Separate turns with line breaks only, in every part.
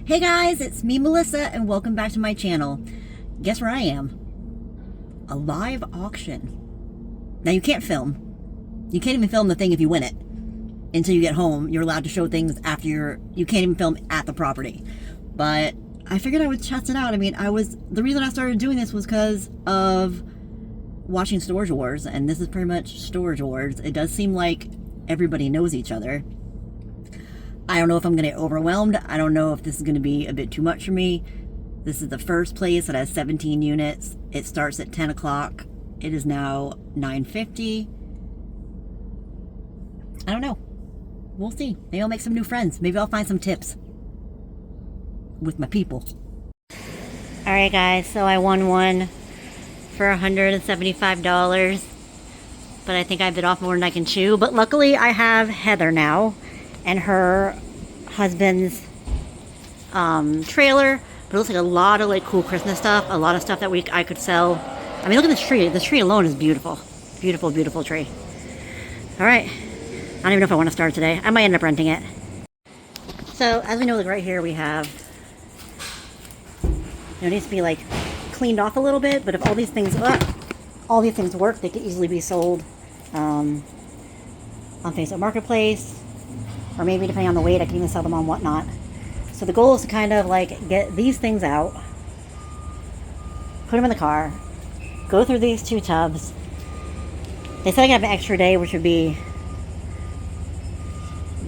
Hey guys, it's me, Melissa, and welcome back to my channel. Guess where I am? A live auction. Now you can't film. You can't even film the thing if you win it. Until you get home, you're allowed to show things after you can't even film at the property. But I figured I would test it out. I mean, the reason I started doing this was because of watching Storage Wars, and this is pretty much Storage Wars. It does seem like everybody knows each other. I don't know if I'm going to get overwhelmed. I don't know if this is going to be a bit too much for me. This is the first place that has 17 units. It starts at 10 o'clock. It is now 9:50. I don't know. We'll see. Maybe I'll make some new friends. Maybe I'll find some tips with my people. Alright guys, so I won one for $175. But I think I bit off more than I can chew. But luckily I have Heather now and her husband's trailer. But it looks like a lot of like cool Christmas stuff. A lot of stuff that I could sell. I mean, look at this tree. This tree alone is beautiful. Beautiful, beautiful tree. Alright. I don't even know if I want to start today. I might end up renting it. So, as we know, like right here we have... it needs to be like cleaned off a little bit. But if all these things work, they could easily be sold on Facebook Marketplace. Or maybe depending on the weight, I can even sell them on Whatnot. So the goal is to kind of like get these things out, put them in the car, go through these 2 tubs. They said I could have an extra day, which would be...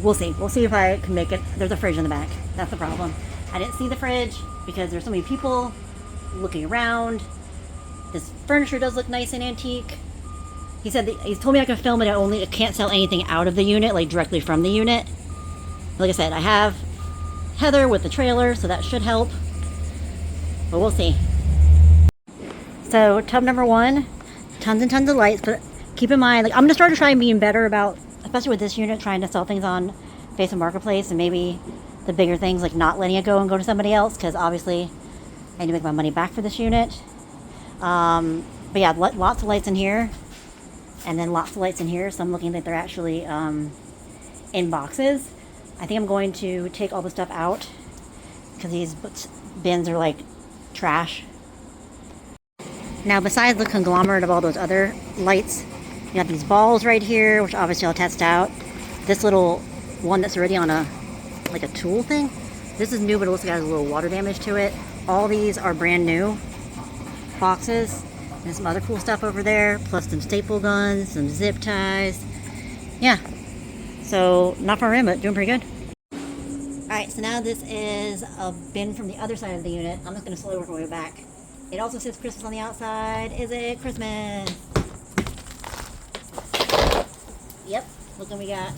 we'll see. We'll see if I can make it. There's a fridge in the back. That's the problem. I didn't see the fridge because there's so many people looking around. This furniture does look nice and antique. He said he's told me I can film it. I can't sell anything out of the unit, like directly from the unit. Like I said, I have Heather with the trailer, so that should help. But we'll see. So tub number 1, tons and tons of lights. But keep in mind, like I'm gonna start to try being better about, especially with this unit, trying to sell things on Facebook Marketplace and maybe the bigger things, like not letting it go and go to somebody else, because obviously I need to make my money back for this unit. But yeah, lots of lights in here. And then lots of lights in here, so I'm looking that they're actually in boxes. I think I'm going to take all the stuff out because these bins are like trash. Now, besides the conglomerate of all those other lights, you got these balls right here, which obviously I'll test out. This little one that's already on a tool thing. This is new, but it looks like it has a little water damage to it. All these are brand new boxes. And some other cool stuff over there, plus some staple guns, some zip ties. Yeah, so not far in, but doing pretty good. Alright, so now this is a bin from the other side of the unit. I'm just going to slowly work my way back. It also says Christmas on the outside. Is it Christmas? Yep, look, and we got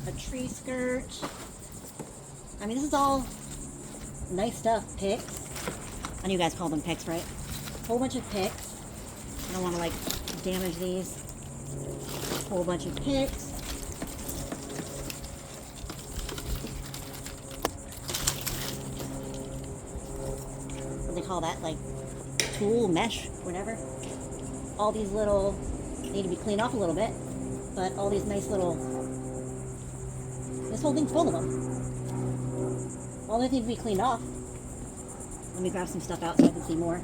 a tree skirt. I mean, this is all nice stuff. Picks. I know you guys call them picks, right? Whole bunch of picks. I don't want to like damage these. Whole bunch of picks. What do they call that? Like tool, mesh, whatever. All these little need to be cleaned off a little bit, but all these nice little. This whole thing's full of them. All they need to be cleaned off. Let me grab some stuff out so I can see more.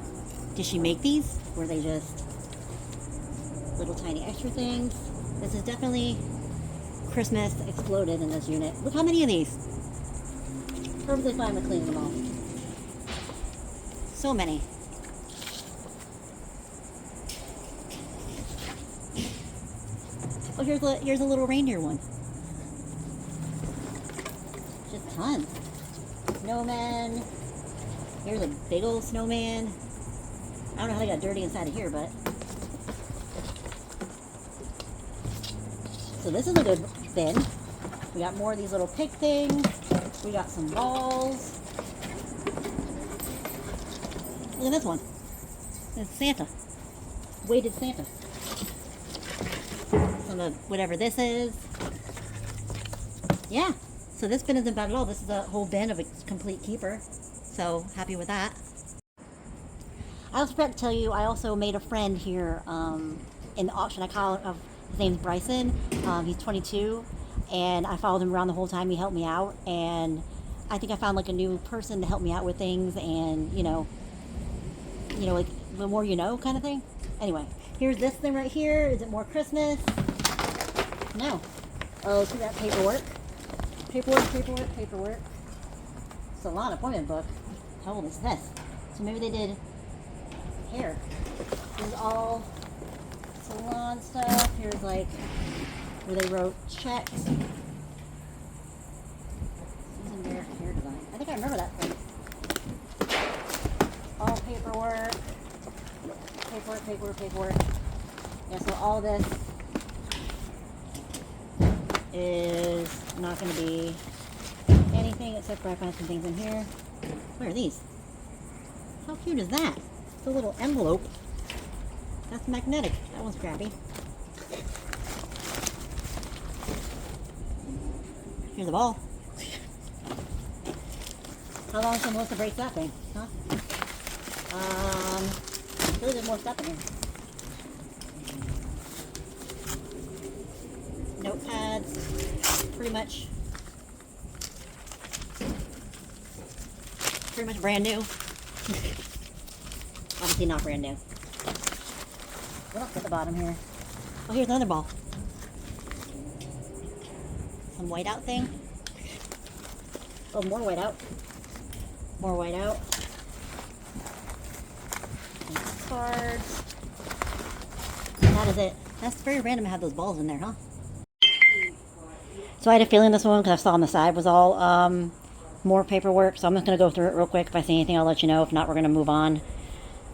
Did she make these? Or are they just little tiny extra things? This is definitely Christmas exploded in this unit. Look how many of these. Perfectly fine with cleaning them all. So many. Oh, here's a little reindeer one. Just tons. Snowman. Here's a big old snowman. I don't know how they got dirty inside of here, but... so this is a good bin. We got more of these little pick things. We got some balls. Look at this one. It's Santa. Weighted Santa. Some of whatever this is. Yeah. So this bin isn't bad at all. This is a whole bin of a complete keeper. So happy with that. I also forgot to tell you, I also made a friend here in the auction. His name's Bryson. He's 22, and I followed him around the whole time. He helped me out, and I think I found like a new person to help me out with things, and like the more you know kind of thing. Anyway, here's this thing right here. Is it more Christmas? No. Oh, see that paperwork? Paperwork. Salon appointment book. How old is this? So maybe they did hair. This is all salon stuff. Here's like where they wrote checks. Season Bear hair design. I think I remember that place. All paperwork. Paperwork. Yeah, so all this is not going to be anything except for I found some things in here. What are these? How cute is that? It's a little envelope. That's magnetic. That one's crappy. Here's a ball. How long is Melissa break that thing? Huh? Really there's more stuff in here. Notepads. Pretty much brand new. Obviously not brand new. What else at the bottom here? Oh, here's another ball. Some whiteout thing. Oh, more whiteout. And cards. And that is it. That's very random to have those balls in there, huh? So I had a feeling this one, because I saw on the side, was all more paperwork. So I'm just going to go through it real quick. If I see anything, I'll let you know. If not, we're going to move on.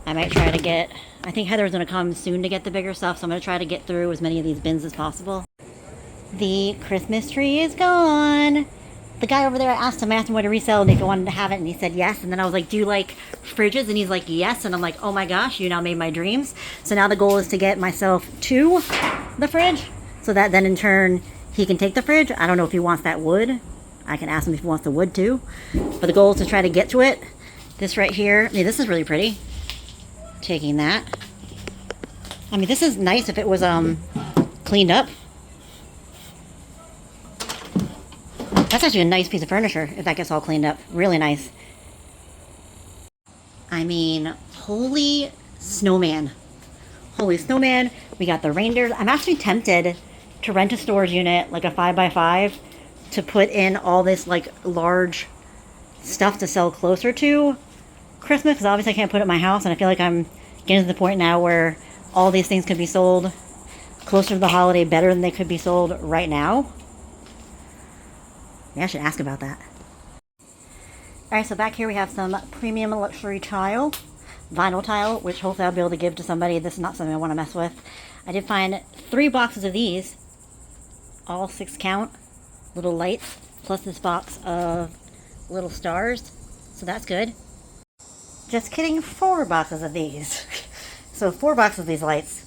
I might try to get... I think Heather's going to come soon to get the bigger stuff. So I'm going to try to get through as many of these bins as possible. The Christmas tree is gone. The guy over there, I asked him what to resell and if he wanted to have it. And he said yes. And then I was like, do you like fridges? And he's like, yes. And I'm like, oh my gosh, you now made my dreams. So now the goal is to get myself to the fridge. So that then in turn... he can take the fridge. I don't know if he wants that wood. I can ask him if he wants the wood too. But the goal is to try to get to it. This right here. I mean, this is really pretty. Taking that. I mean, this is nice if it was cleaned up. That's actually a nice piece of furniture if that gets all cleaned up. Really nice. I mean, holy snowman. Holy snowman. We got the reindeers. I'm actually tempted to rent a storage unit, like a 5x5, to put in all this like large stuff to sell closer to Christmas, because obviously I can't put it in my house, and I feel like I'm getting to the point now where all these things could be sold closer to the holiday better than they could be sold right now. Yeah, I should ask about that. Alright, so back here we have some premium luxury tile, vinyl tile, which hopefully I'll be able to give to somebody. This is not something I want to mess with. I did find 3 boxes of these, all 6 count, little lights, plus this box of little stars, so that's good. Just kidding, 4 boxes of these. So 4 boxes of these lights.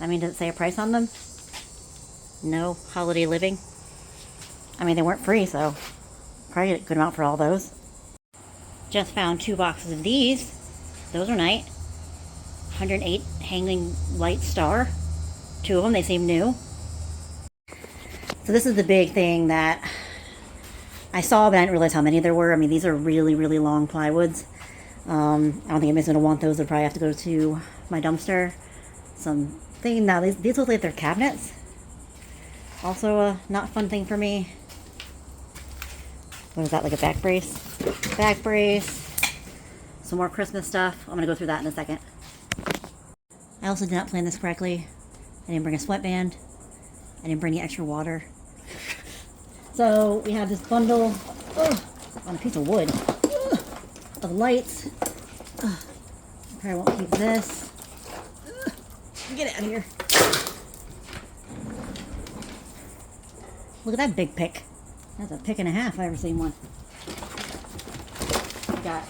I mean, does it say a price on them? No. Holiday living. I mean, they weren't free, so probably get a good amount for all those. Just found 2 boxes of these. Those are nice. 108 hanging light star. 2 of them, they seem new. So this is the big thing that I saw, but I didn't realize how many there were. I mean, these are really, really long plywoods. I don't think anybody's going to want those. They'll probably have to go to my dumpster. Something. Now, these look like they're cabinets. Also a not fun thing for me. What is that, like a back brace? Back brace. Some more Christmas stuff. I'm going to go through that in a second. I also did not plan this correctly. I didn't bring a sweatband. I didn't bring any extra water. So we have this bundle on a piece of wood of lights. I probably won't keep this. Get it out of here. Look at that big pick. That's a pick and a half if I've ever seen one. Got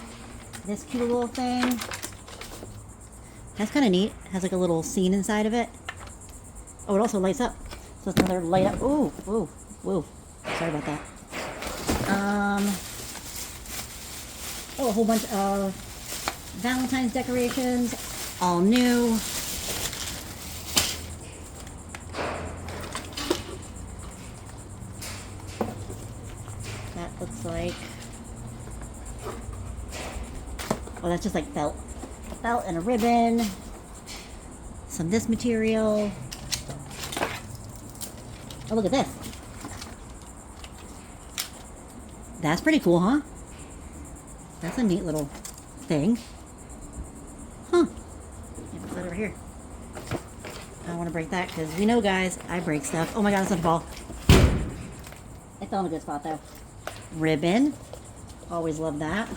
this cute little thing. That's kind of neat. It has like a little scene inside of it. Oh, it also lights up. So it's another light up. Ooh, ooh, ooh. Sorry about that. Oh, a whole bunch of Valentine's decorations. All new. That looks like Oh, that's just like felt. Felt and a ribbon. Some this material. Oh, look at this. That's pretty cool, huh? That's a neat little thing. Huh. Yeah, put that over here. I don't want to break that because we know, guys, I break stuff. Oh my god, it's gonna fall. It fell in a good spot though. Ribbon. Always love that.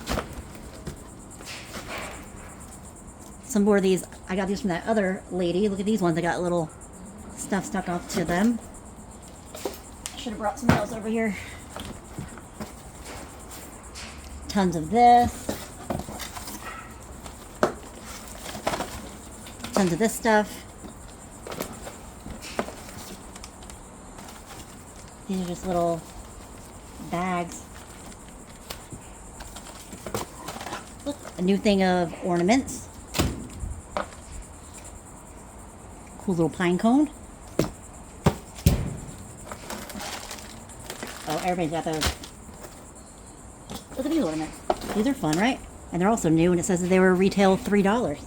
Some more of these. I got these from that other lady. Look at these ones. I got little stuff stuck off to them. Should have brought something else over here. Tons of this. Tons of this stuff. These are just little bags. Look, a new thing of ornaments. Cool little pine cone. Oh, everybody's got those. Look at these ornaments. These are fun, right? And they're also new, and it says that they were retail $3.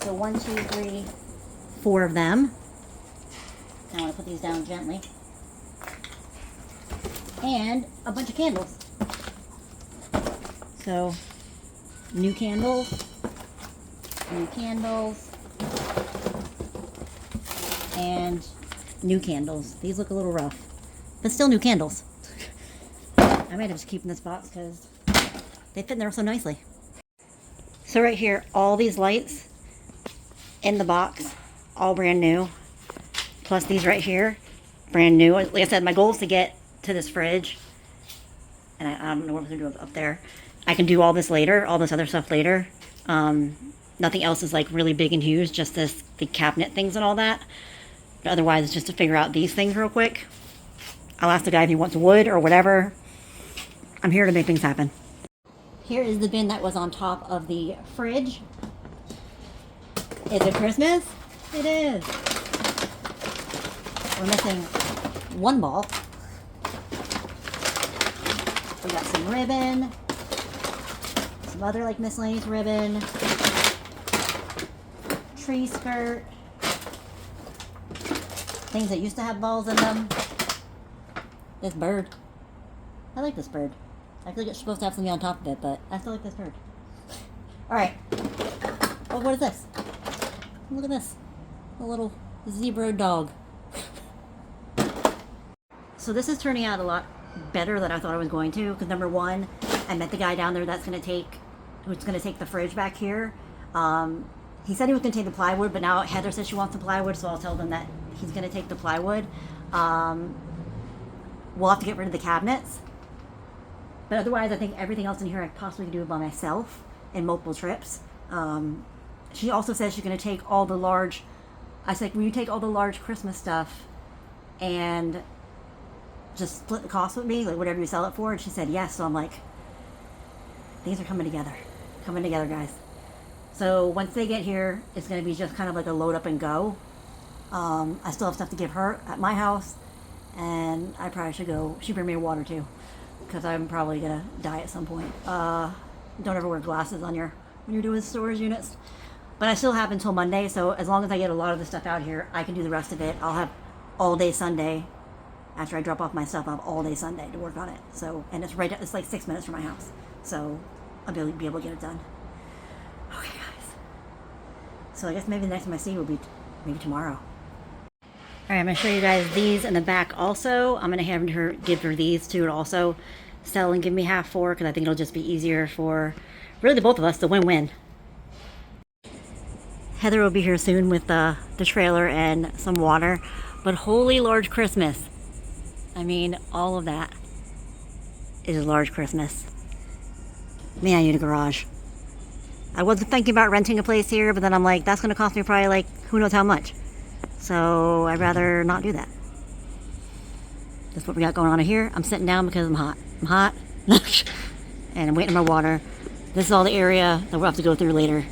So 1, 2, 3, 4 of them. Now I want to put these down gently. And a bunch of candles. So, new candles, and new candles. These look a little rough, but still new candles. I might have just keep in this box because they fit in there so nicely. So right here, all these lights in the box, all brand new. Plus these right here, brand new. Like I said, my goal is to get to this fridge, and I don't know what I'm going to do up there. I can do all this later, all this other stuff later. Nothing else is like really big and huge, just the cabinet things and all that. But otherwise, it's just to figure out these things real quick. I'll ask the guy if he wants wood or whatever. I'm here to make things happen. Here is the bin that was on top of the fridge. Is it Christmas? It is. We're missing one ball. We got some ribbon, some other like miscellaneous ribbon, tree skirt, things that used to have balls in them. This bird. I like this bird. I feel like it's supposed to have something on top of it, but I still like this bird. Alright. Oh, what is this? Look at this. A little zebra dog. So this is turning out a lot better than I thought I was going to, because number one, I met the guy down there who's going to take the fridge back here. He said he was going to take the plywood, but now Heather says she wants the plywood, so I'll tell them that he's going to take the plywood. We'll have to get rid of the cabinets, but otherwise I think everything else in here I possibly could do by myself in multiple trips. She also says she's going to take all the large, I said, will you take all the large Christmas stuff and just split the cost with me, like whatever you sell it for? And she said yes. So I'm like, things are coming together, guys. So once they get here, it's going to be just kind of like a load up and go. I still have stuff to give her at my house, and I probably should go. She bring me water too, because I'm probably gonna die at some point. Don't ever wear glasses on when you're doing storage units. But I still have until Monday, so as long as I get a lot of the stuff out here, I can do the rest of it. I'll have all day Sunday. After I drop off my stuff, I'll have all day Sunday to work on it. So, and it's like 6 minutes from my house, so I'll be able to get it done. Okay, guys. So I guess maybe the next time I see you will be maybe tomorrow. All right, I'm going to show you guys these in the back also. I'm going to have her give her these too, and also sell and give me half for, because I think it'll just be easier for really the both of us to win-win. Heather will be here soon with the trailer and some water, but holy large Christmas. I mean, all of that is large Christmas. Man, I need a garage. I wasn't thinking about renting a place here, but then I'm like, that's going to cost me probably like who knows how much. So I'd rather not do that. That's what we got going on here. I'm sitting down because I'm hot. And I'm waiting on my water. This is all the area that we'll have to go through later.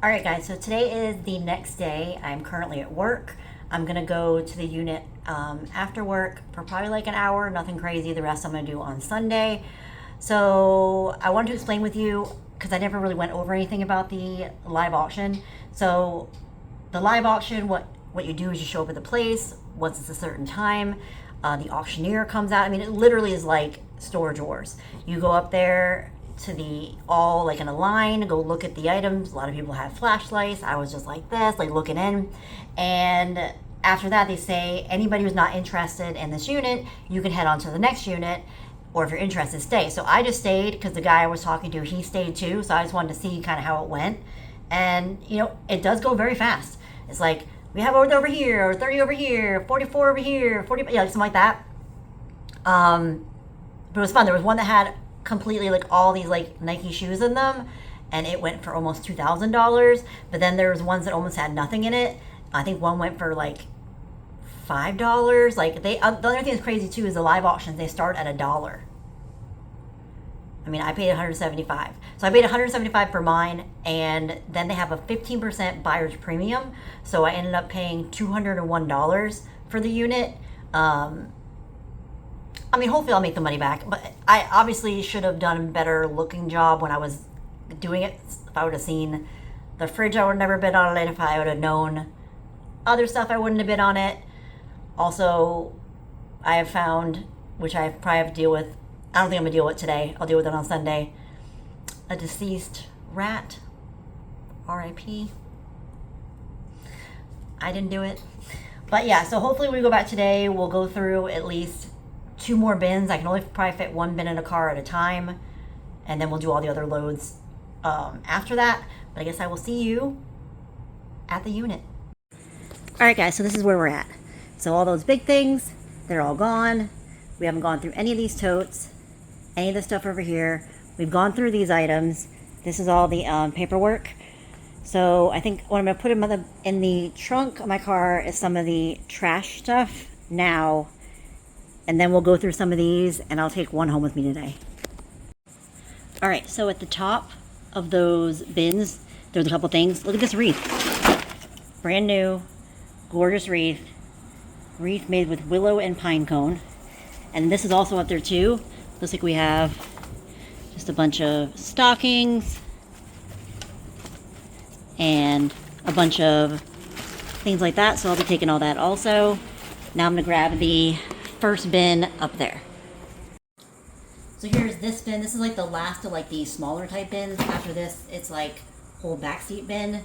Alright guys, so today is the next day. I'm currently at work. I'm going to go to the unit after work for probably like an hour. Nothing crazy. The rest I'm going to do on Sunday. So I wanted to explain with you, because I never really went over anything about the live auction. So the live auction, what you do is you show up at the place once it's a certain time. The auctioneer comes out. I mean, it literally is like storage wars. You go up there to the all like in a line, go look at the items. A lot of people have flashlights. I was just like this, like looking in. And after that, they say anybody who's not interested in this unit, you can head on to the next unit, or if you're interested, stay. So I just stayed because the guy I was talking to, he stayed too. So I just wanted to see kind of how it went. And you know, it does go very fast. It's like, we have over here, or 30 over here, 44 over here, 40, yeah, something like that. But it was fun. There was one that had completely like all these like Nike shoes in them, and it went for almost $2,000. But then there was ones that almost had nothing in it. I think one went for like $5. Like the other thing that's crazy too is the live auctions. They start at $1. I mean, I paid $175. So I paid $175 for mine, and then they have a 15% buyer's premium. So I ended up paying $201 for the unit. I mean, hopefully I'll make the money back, but I obviously should have done a better looking job when I was doing it. If I would have seen the fridge, I would have never bid on it. If I would have known other stuff, I wouldn't have bid on it. Also, I have found, which I probably have to deal with, I don't think I'm going to deal with it today. I'll deal with it on Sunday. A deceased rat. R.I.P. I didn't do it. But yeah, so hopefully when we go back today, we'll go through at least 2 more bins. I can only probably fit 1 bin in a car at a time. And then we'll do all the other loads after that. But I guess I will see you at the unit. Alright guys, so this is where we're at. So all those big things, they're all gone. We haven't gone through any of these totes. Any of the stuff over here. We've gone through these items. This is all the paperwork. So I think what I'm going to put in the trunk of my car is some of the trash stuff now. And then we'll go through some of these, and I'll take one home with me today. Alright, so at the top of those bins, there's a couple things. Look at this wreath. Brand new, gorgeous wreath. Wreath made with willow and pine cone. And this is also up there too. Looks like we have just a bunch of stockings and a bunch of things like that. So I'll be taking all that also. Now I'm going to grab the first bin up there. So here's this bin. This is like the last of like the smaller type bins. After this, it's like whole backseat bin.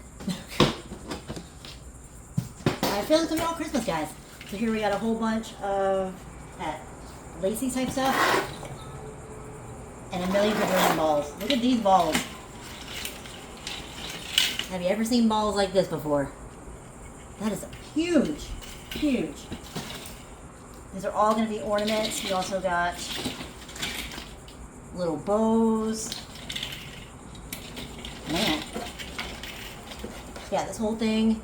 I feel like it's gonna be all Christmas, guys. So here we got a whole bunch of that lacy type stuff. And a million different balls. Look at these balls. Have you ever seen balls like this before? That is huge. Huge. These are all going to be ornaments. We also got little bows. Man. Yeah, this whole thing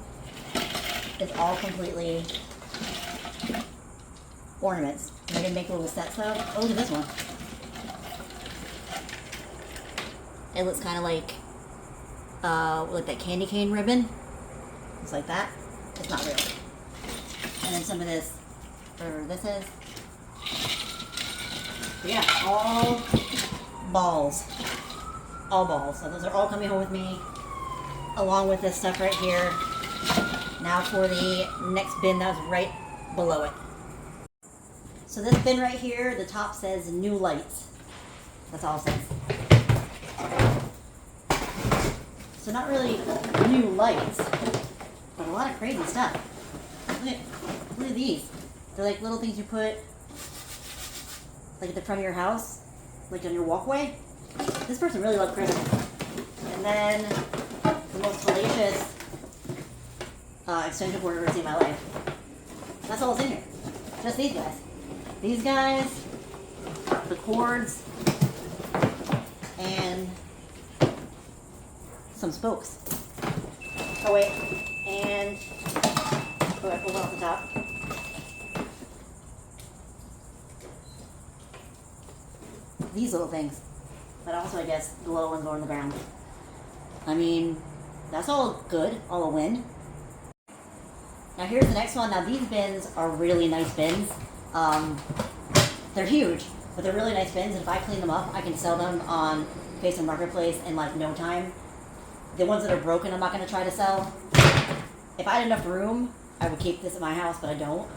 is all completely ornaments. And I can make little sets of. Oh, look at this one. It looks kind of like that candy cane ribbon. It's like that. It's not real. And then some of this, or this is. But yeah, all balls. All balls. So those are all coming home with me, along with this stuff right here. Now for the next bin that was right below it. So this bin right here, the top says new lights. That's all it says. So not really new lights, but a lot of crazy stuff. Look at these. They're like little things you put like at the front of your house, like on your walkway. This person really loved Christmas. And then the most hellacious extension cord I've ever seen in my life. That's all that's in here. Just these guys. These guys, the cords, and some spokes. Oh wait, and I pulled off the top. These little things that also, I guess, glow and go on the ground. I mean, that's all good, all a win. Now here's the next one. Now these bins are really nice bins. They're huge. But they're really nice bins, and if I clean them up, I can sell them on Facebook Marketplace in like no time. The ones that are broken, I'm not going to try to sell. If I had enough room, I would keep this at my house, but I don't.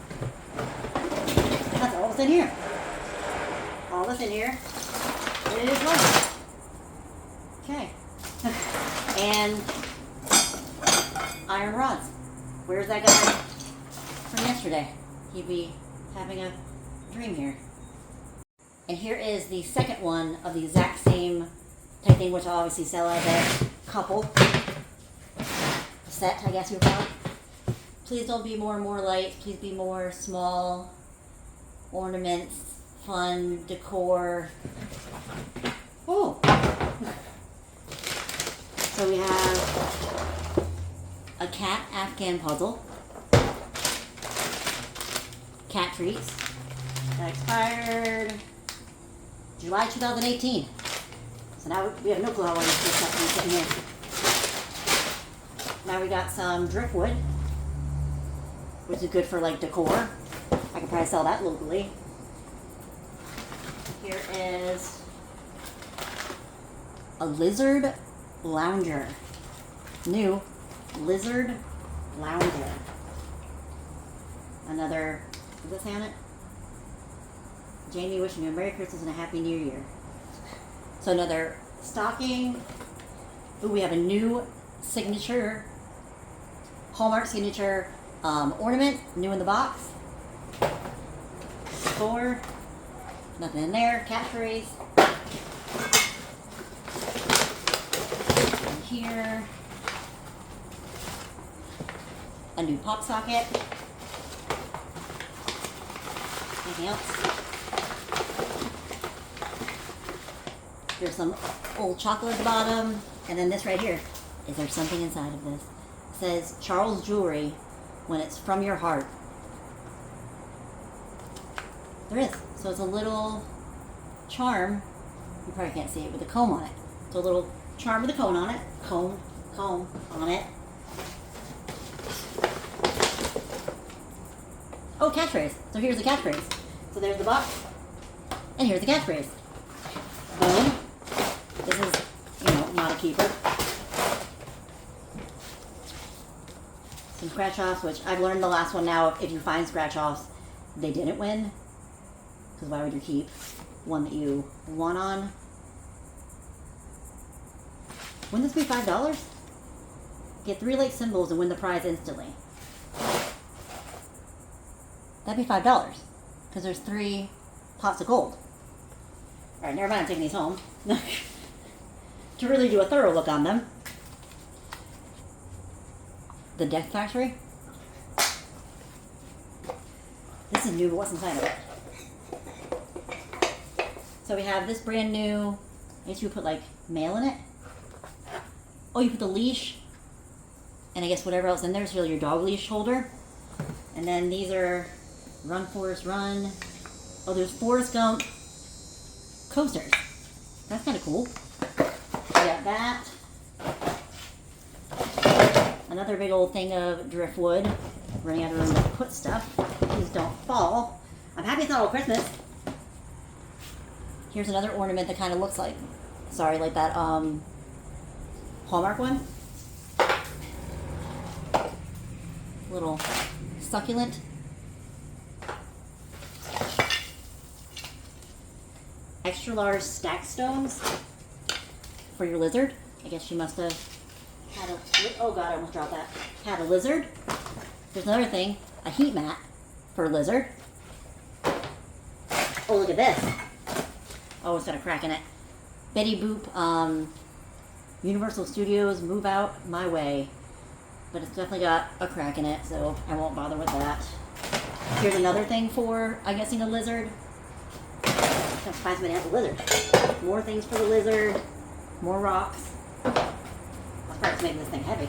That's all that's in here. All that's in here is money. Okay. And iron rods. Where's that guy from yesterday? He'd be having a dream here. And here is the second one of the exact same type thing, which I'll obviously sell as a couple. A set, I guess you would call it. Please don't be more and more light. Please be more small ornaments, fun decor. Oh. So we have a cat Afghan puzzle. Cat treats. That expired July 2018. So now we have no clue how long this stuff is sitting here. Now we got some driftwood, which is good for like decor. I could probably sell that locally. Here is a lizard lounger. New lizard lounger. Another, does that say on it? Jamie wishing you a Merry Christmas and a Happy New Year. So another stocking. Ooh, we have a new signature, Hallmark signature ornament, new in the box. 4. Nothing in there. Catchphrase. And here, a new pop socket. Anything else? There's some old chocolate at the bottom. And then this right here. Is there something inside of this? It says Charles Jewelry when it's from your heart. There is. So it's a little charm. You probably can't see it with a comb on it. It's a little charm with a comb on it. Comb on it. Oh, catchphrase. So here's the catchphrase. So there's the box. And here's the catchphrase. Boom. This is, not a keeper. Some scratch-offs, which I've learned the last one now, if you find scratch-offs, they didn't win. Because why would you keep one that you won on? Wouldn't this be $5? Get 3 like symbols and win the prize instantly. That'd be $5. Because there's 3 pots of gold. Alright, never mind, I'm taking these home. To really do a thorough look on them. The Deck Factory. This is new, but what's inside of it? So we have this brand new, I guess you would put like mail in it. Oh, you put the leash, and I guess whatever else in there is really your dog leash holder. And then these are Run Forrest Run. Oh, there's Forrest Gump coasters. That's kind of cool. We got that. Another big old thing of driftwood. Running out of room to put stuff. Please don't fall. I'm happy it's not all Christmas. Here's another ornament that kind of looks like, like that Hallmark one. Little succulent. Extra large stack stones for your lizard. I guess she must have had a, oh god, I almost dropped that. Had a lizard. There's another thing, a heat mat for a lizard. Oh, look at this. Oh, it's got a crack in it. Betty Boop, Universal Studios, Move Out My Way. But it's definitely got a crack in it, so I won't bother with that. Here's another thing for, I'm guessing, a lizard. Have to find somebody to have a lizard. More things for the lizard. More rocks. That's probably making this thing heavy.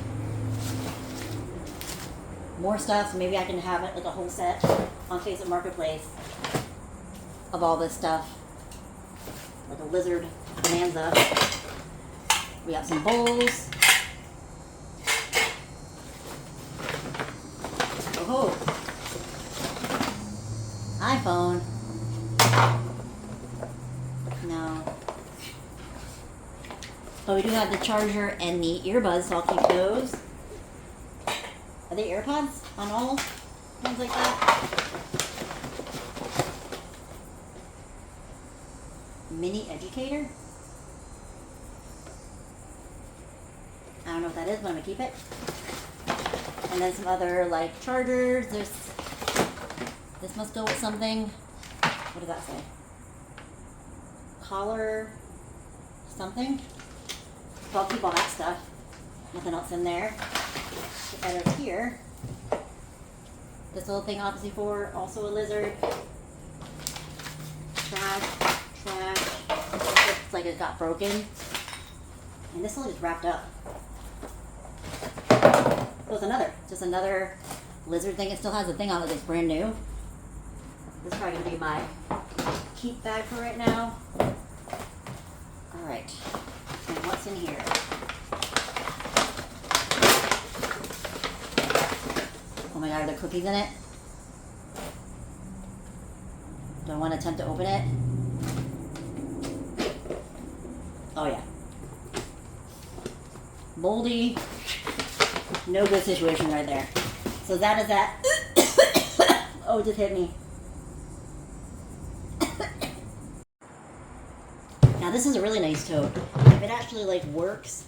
More stuff, so maybe I can have it like a whole set on Facebook Marketplace of all this stuff. Like a lizard bonanza. We got some bowls. Oh, iPhone. But we do have the charger and the earbuds, so I'll keep those. Are they AirPods on all? Things like that. Mini educator. I don't know what that is, but I'm gonna keep it. And then some other like chargers. This must go with something. What does that say? Collar something. So I'll keep all that stuff. Nothing else in there. Get that over here. This little thing obviously for also a lizard. Trash. It looks like it got broken. And this one is wrapped up. So it's just another lizard thing. It still has a thing on it that's brand new. This is probably gonna be my keep bag for right now. Alright. And what's in here? Oh my god, are there cookies in it? Do I want to attempt to open it? Oh yeah. Moldy. No good situation right there. So that is that. Oh, it just hit me. Now this is a really nice tote. If it actually like works,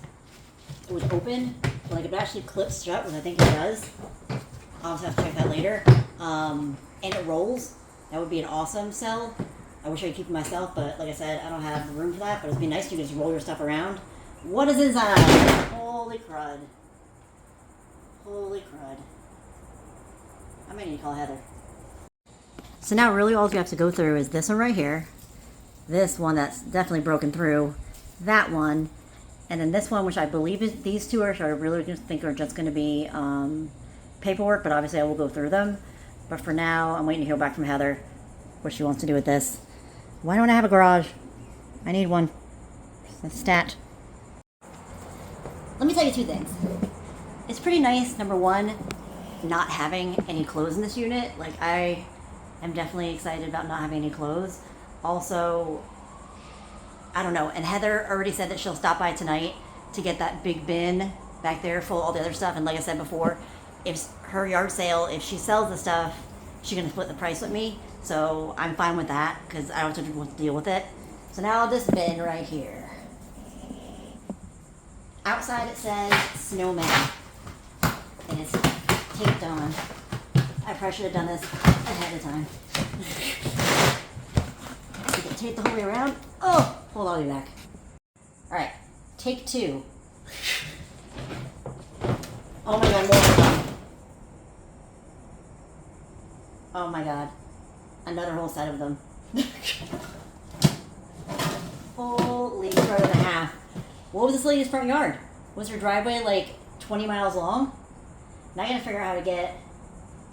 it would open. Like if it actually clips shut, which I think it does. I'll just have to check that later. And it rolls. That would be an awesome sell. I wish I could keep it myself, but like I said, I don't have the room for that. But it'd be nice to just roll your stuff around. What is inside? Holy crud. Holy crud. I might need to call Heather. So now really all you have to go through is this one right here. This one that's definitely broken through. That one. And then this one, which I believe is these two are, I really think are just going to be paperwork, but obviously I will go through them. But for now, I'm waiting to hear back from Heather what she wants to do with this. Why don't I have a garage? I need one. It's a stat. Let me tell you two things. It's pretty nice, number one, not having any clothes in this unit. Like, I am definitely excited about not having any clothes. Also, I don't know, and Heather already said that she'll stop by tonight to get that big bin back there full of all the other stuff. And like I said before, if her yard sale, if she sells the stuff, she's going to split the price with me. So I'm fine with that because I don't have to deal with it. So now this bin right here. Outside it says snowman. And it's taped on. I probably should have done this ahead of time. You can tape the whole way around. Oh, hold on, I'll be back. Alright, take two. Oh my god, more of them. Oh my god. Another whole set of them. Holy crud and a half. What was this lady's front yard? Was her driveway like 20 miles long? Now I gotta figure out how to get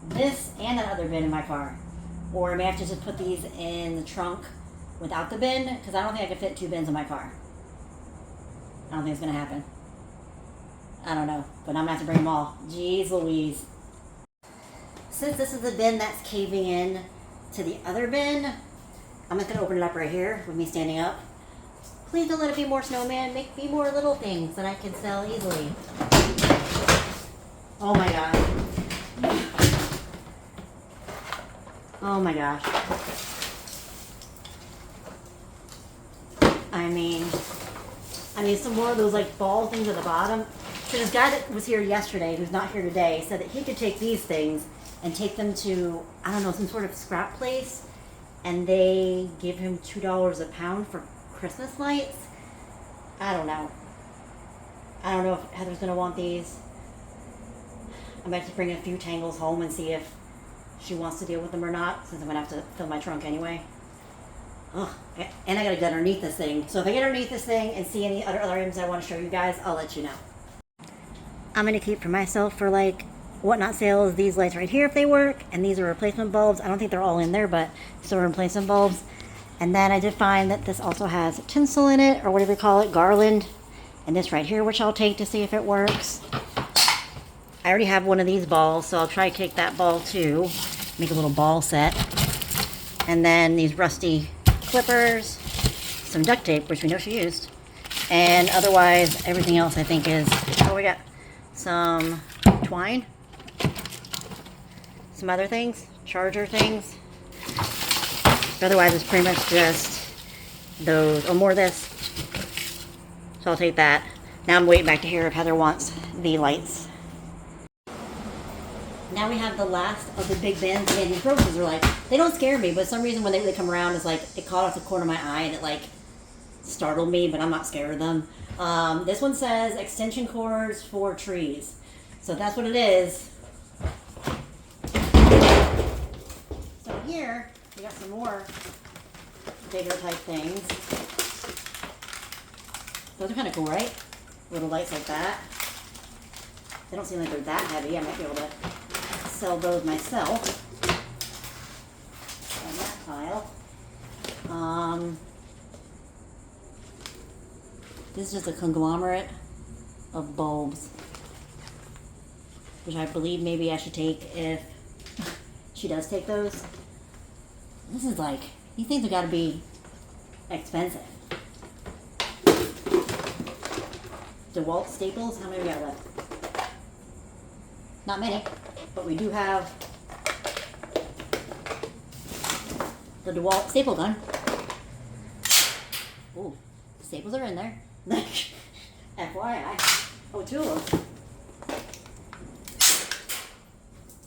this and that other bin in my car. Or I may have to just put these in the trunk without the bin, because I don't think I can fit two bins in my car. I don't think it's gonna happen. I don't know, but I'm gonna have to bring them all. Jeez Louise. Since this is the bin that's caving in to the other bin, I'm just gonna open it up right here with me standing up. Please don't let it be more snowman. Make me more little things that I can sell easily. Oh my god. Oh my gosh. I mean some more of those like ball things at the bottom. So this guy that was here yesterday, who's not here today, said that he could take these things and take them to, I don't know, some sort of scrap place, and they give him $2 a pound for Christmas lights. I don't know. I don't know if Heather's gonna want these. I'm about to bring a few tangles home and see if she wants to deal with them or not, since I'm gonna have to fill my trunk anyway. Ugh. And I gotta get underneath this thing. So if I get underneath this thing and see any other items I want to show you guys, I'll let you know. I'm gonna keep for myself for like whatnot sales these lights right here if they work, and these are replacement bulbs. I don't think they're all in there, but still replacement bulbs. And then I did find that this also has tinsel in it, or whatever you call it, garland. And this right here, which I'll take to see if it works. I already have one of these balls, so I'll try to take that ball too. Make a little ball set. And then these rusty clippers, some duct tape, which we know she used, And otherwise, everything else I think is, oh, we got some twine, some other things, charger things. But otherwise, it's pretty much just those, or more of this. So I'll take that. Now I'm waiting back to hear if Heather wants the lights. Now we have the last of the big bins. Man, these groceries are like, they don't scare me, but for some reason when they come around, it's like, it caught off the corner of my eye and it like startled me, but I'm not scared of them. This one says extension cords for trees. So that's what it is. So here, we got some more bigger type things. Those are kind of cool, right? Little lights like that. They don't seem like they're that heavy. I might be able to sell those myself. On that pile. This is just a conglomerate of bulbs, which I believe maybe I should take if she does take those. This is like, these things have got to be expensive. DeWalt staples, how many we got left? Not many, but we do have the DeWalt staple gun. Ooh, staples are in there. FYI. Oh, two of them.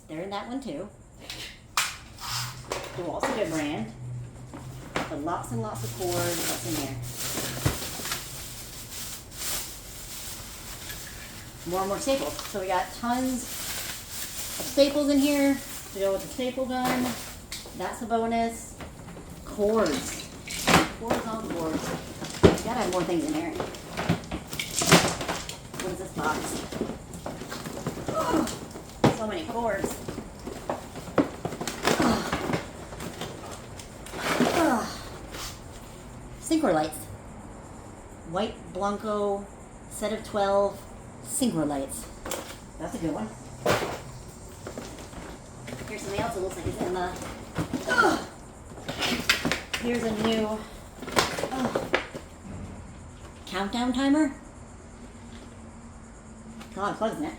They're in that one too. DeWalt's a good brand. But lots and lots of cord. What's in here? More and more staples. So we got tons of staples in here to go with the staple gun. That's a bonus. Cords. Cords on cords. You gotta have more things in here. What is this box? Oh, so many cords. Synchro lights. White Blanco set of 12 synchro lights. That's a good one. Here's something else that looks like it's in the... Here's a new countdown timer. God, plugs in it.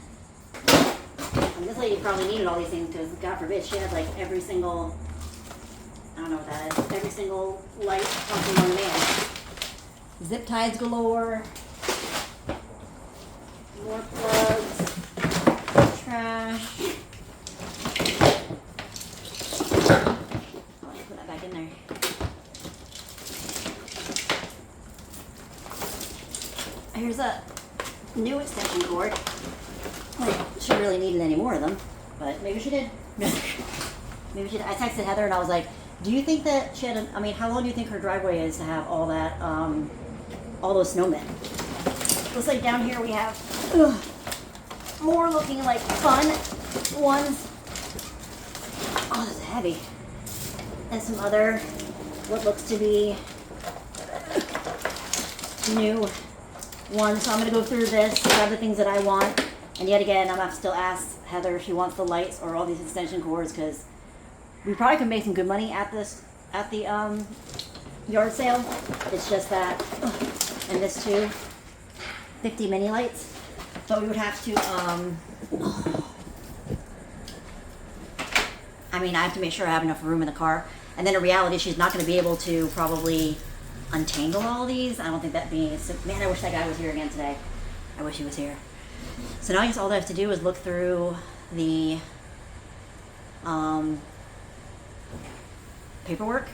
And this lady probably needed all these things because, God forbid, she had like every single... I don't know what that is. Every single light possible on demand. Zip ties galore. More plugs. Trash. Oh, I should put that back in there. Here's a new extension cord. Well, she really needed any more of them, but maybe she did. Maybe she did. I texted Heather and I was like, do you think that she had, I mean, how long do you think her driveway is to have all that, all those snowmen? Looks like down here we have more looking like fun ones. Oh, this is heavy. And some other, what looks to be new ones. So I'm going to go through this, grab the things that I want. And yet again, I'm going to have to still ask Heather if she wants the lights or all these extension cords, because we probably could make some good money at this, at the yard sale. It's just that, and this too, 50 mini lights. But we would have to, I mean, I have to make sure I have enough room in the car. And then in reality, she's not going to be able to probably untangle all these. I don't think that'd be, man, I wish that guy was here again today. I wish he was here. So now I guess all I have to do is look through the paperwork,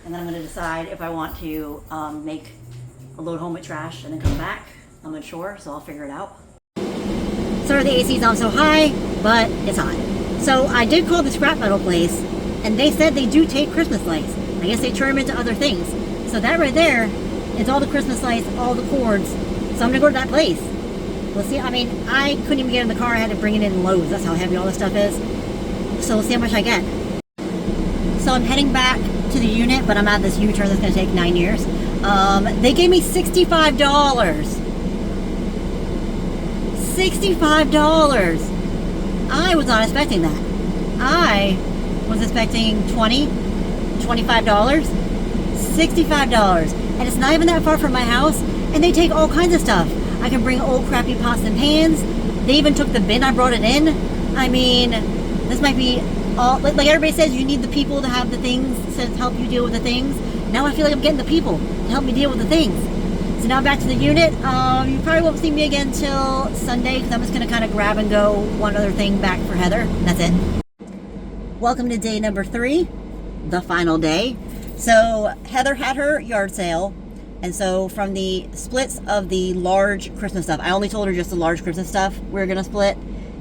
and then I'm going to decide if I want to make a load home with trash and then come back. I'm unsure, so I'll figure it out. Sorry the AC's on so high, but it's hot. So I did call the scrap metal place, and they said they do take Christmas lights. I guess they turn them into other things. So that right there is all the Christmas lights, all the cords. So I'm going to go to that place. We'll see. I mean, I couldn't even get in the car. I had to bring it in loads. That's how heavy all this stuff is. So we'll see how much I get. So I'm heading back to the unit, but I'm at this U-turn that's going to take 9 years. They gave me $65. $65. I was not expecting that. I was expecting $20, $25, $65. And it's not even that far from my house. And they take all kinds of stuff. I can bring old crappy pots and pans. They even took the bin I brought it in. I mean, this might be all, like everybody says, you need the people to have the things to help you deal with the things. Now I feel like I'm getting the people to help me deal with the things. So now back to the unit. You probably won't see me again till Sunday because I'm just going to kind of grab and go one other thing back for Heather. That's it. Welcome to day number 3, the final day. So Heather had her yard sale. And so from the splits of the large Christmas stuff, I only told her just the large Christmas stuff we were going to split.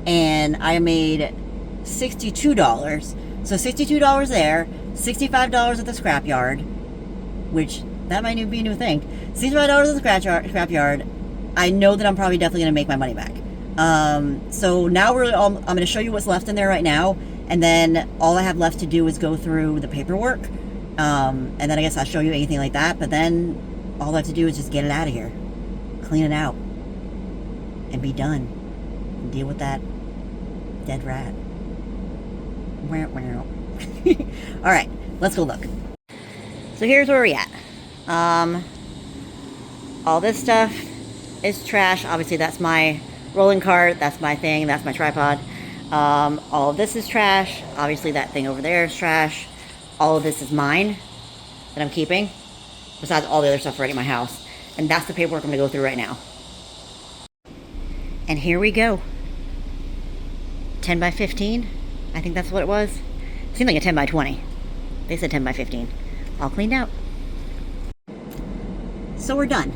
And I made $62. So $62 there, $65 at the scrapyard, which that might be a new thing. $65 at the scrapyard. I know that I'm probably definitely going to make my money back. So now I'm going to show you what's left in there right now. And then all I have left to do is go through the paperwork. And then I guess I'll show you anything like that. But then all I have to do is just get it out of here, clean it out, and be done. And deal with that dead rat. All right, let's go look. So here's where we're at. All this stuff is trash. Obviously, that's my rolling cart. That's my thing. That's my tripod. All of this is trash. Obviously, that thing over there is trash. All of this is mine that I'm keeping, besides all the other stuff already in my house. And that's the paperwork I'm going to go through right now. And here we go. 10 by 15. I think that's what it was. It seemed like a 10 by 20. They said 10 by 15. All cleaned out. So we're done.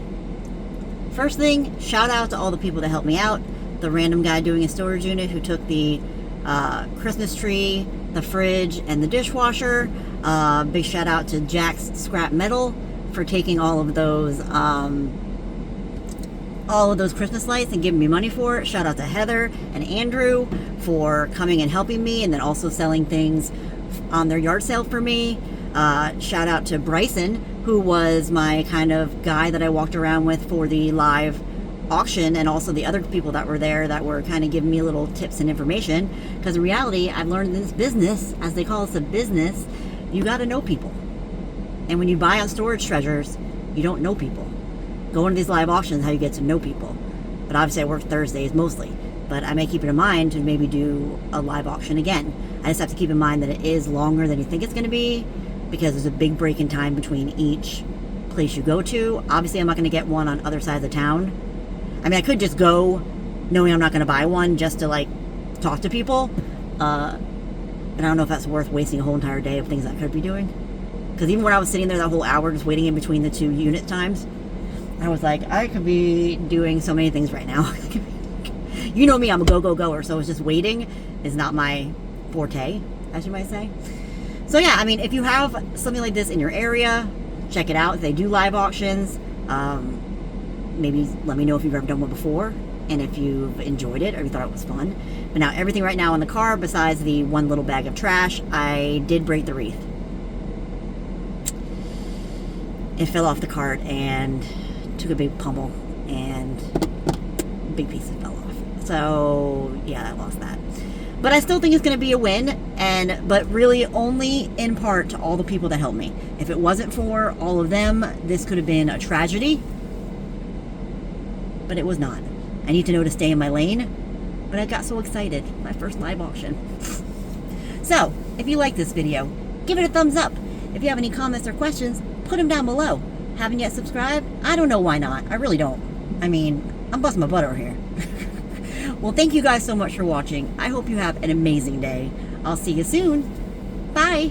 First thing, shout out to all the people that helped me out. The random guy doing a storage unit who took the Christmas tree, the fridge, and the dishwasher. Big shout out to Jack's Scrap Metal for taking all of those Christmas lights and giving me money for it. Shout out to Heather and Andrew for coming and helping me, and then also selling things on their yard sale for me. Shout out to Bryson, who was my kind of guy that I walked around with for the live auction, and also the other people that were there that were kind of giving me little tips and information. Because in reality, I've learned in this business, as they call us a business, you got to know people. And when you buy on storage treasures, you don't know people. Going to these live auctions, how you get to know people. But obviously I work Thursdays mostly. But I may keep it in mind to maybe do a live auction again. I just have to keep in mind that it is longer than you think it's going to be, because there's a big break in time between each place you go to. Obviously I'm not going to get one on other sides of town. I mean, I could just go knowing I'm not going to buy one just to like talk to people. And I don't know if that's worth wasting a whole entire day of things I could be doing. Because even when I was sitting there that whole hour just waiting in between the 2 unit times, I was like, I could be doing so many things right now. You know me, I'm a go-go-goer, so it's just waiting is not my forte, as you might say. So yeah, I mean, if you have something like this in your area, check it out. If they do live auctions, maybe let me know if you've ever done one before, and if you've enjoyed it or you thought it was fun. But now everything right now in the car, besides the one little bag of trash, I did break the wreath. It fell off the cart and took a big pummel, and a big piece fell off. So yeah, I lost that. But I still think it's going to be a win, but really only in part to all the people that helped me. If it wasn't for all of them, this could have been a tragedy. But it was not. I need to know to stay in my lane. But I got so excited. My first live auction. So, if you like this video, give it a thumbs up. If you have any comments or questions, put them down below. Haven't yet subscribed? I don't know why not. I really don't. I mean, I'm busting my butt over here. Well, thank you guys so much for watching. I hope you have an amazing day. I'll see you soon. Bye.